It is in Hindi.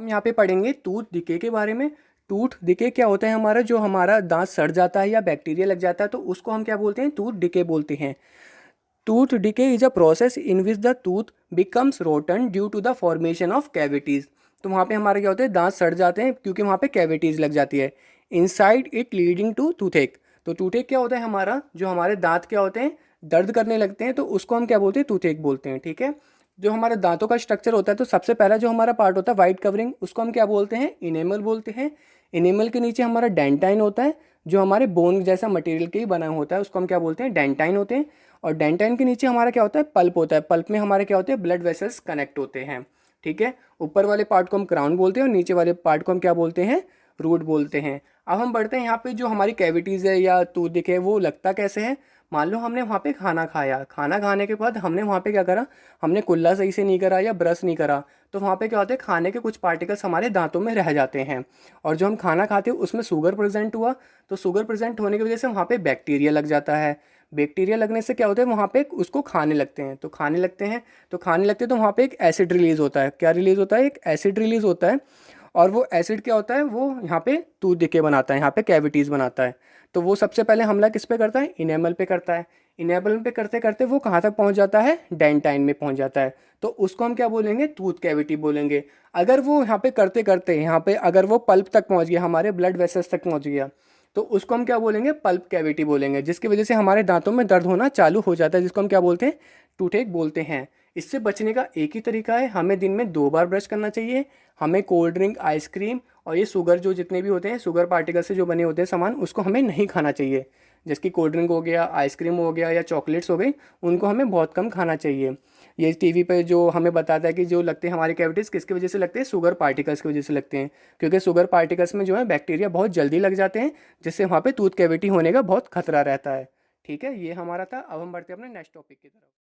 हम यहाँ पे पढ़ेंगे टूथ डिके के बारे में। टूथ डिके क्या होता है? हमारा जो हमारा दांत सड़ जाता है या बैक्टीरिया लग जाता है तो उसको हम क्या बोलते हैं? टूथ डिके बोलते हैं। Tooth decay is a process in which the tooth becomes rotten due to the formation of cavities. तो वहाँ पे हमारे क्या होते हैं? दांत सड़ जाते हैं क्योंकि वहाँ पे कैविटीज लग जाती है। Inside it leading to toothache. तो टूथेक क्या होता है? हमारा जो हमारे दांत क्या होते हैं? दर्द करने लगते हैं तो उसको हम क्या बोलते हैं? टूथेक बोलते हैं। ठीक है। जो हमारे दांतों का स्ट्रक्चर होता है तो सबसे पहला जो हमारा पार्ट होता है वाइट कवरिंग, उसको हम क्या बोलते हैं? इनेमल बोलते हैं। इनेमल के नीचे हमारा डेंटाइन होता है जो हमारे बोन जैसा मटेरियल के ही बना होता है, उसको हम क्या बोलते हैं? डेंटाइन होते हैं। और डेंटाइन के नीचे हमारा क्या होता है? पल्प होता है। पल्प में हमारे क्या होते हैं? ब्लड वेसल्स कनेक्ट होते हैं। ठीक है। ऊपर वाले पार्ट को हम क्राउन बोलते हैं और नीचे वाले पार्ट को हम क्या बोलते हैं? रूट बोलते हैं। अब हम बढ़ते हैं यहाँ पे जो हमारी कैविटीज़ है या टूथ डिके है वो लगता कैसे है? मान लो हमने वहाँ पे खाना खाया, खाना खाने के बाद हमने वहाँ पे क्या करा? हमने कुल्ला सही से नहीं करा या ब्रश नहीं करा तो वहाँ पे क्या होता है? खाने के कुछ पार्टिकल्स हमारे दांतों में रह जाते हैं। और जो हम खाना खाते हैं उसमें शुगर प्रेजेंट हुआ तो शुगर प्रेजेंट होने की वजह से वहाँ पे बैक्टीरिया लग जाता है। बैक्टीरिया लगने से क्या होता है? वहाँ पे उसको खाने लगते हैं। तो खाने लगते हैं तो वहाँ पे एक एसिड रिलीज होता है। क्या रिलीज होता है? एक एसिड रिलीज होता है। और वो एसिड क्या होता है? वो यहाँ पे टूथ डिके बनाता है, यहाँ पे कैविटीज़ बनाता है। तो वो सबसे पहले हमला किस पे करता है? इनेमल पे करता है। इनेमल पे करते करते वो कहाँ तक पहुँच जाता है? डेंटाइन में पहुँच जाता है। तो उसको हम क्या बोलेंगे? टूथ कैविटी बोलेंगे। अगर वो यहाँ पे करते करते यहाँ पे अगर वो पल्प तक पहुँच गया, हमारे ब्लड वेसल्स तक पहुँच गया तो उसको हम क्या बोलेंगे? पल्प कैविटी बोलेंगे, जिसकी वजह से हमारे दांतों में दर्द होना चालू हो जाता है, जिसको हम क्या बोलते हैं? टूथेक बोलते हैं। इससे बचने का एक ही तरीका है, हमें दिन में 2 बार ब्रश करना चाहिए। हमें कोल्ड ड्रिंक, आइसक्रीम और ये शुगर जो जितने भी होते हैं, शुगर पार्टिकल से जो बने होते हैं सामान, उसको हमें नहीं खाना चाहिए। जैसे कि कोल्ड ड्रिंक हो गया, आइसक्रीम हो गया या चॉकलेट्स हो गई, उनको हमें बहुत कम खाना चाहिए। ये टीवी पे जो हमें बताता है कि जो लगते हैं हमारे कैविटीज़ किसकी वजह से लगते हैं? शुगर पार्टिकल्स की वजह से लगते हैं। क्योंकि शुगर पार्टिकल्स में जो है बैक्टीरिया बहुत जल्दी लग जाते हैं, जिससे वहाँ पे टूथ कैविटी होने का बहुत खतरा रहता है। ठीक है, ये हमारा था। अब हम बढ़ते हैं अपने नेक्स्ट टॉपिक की तरफ।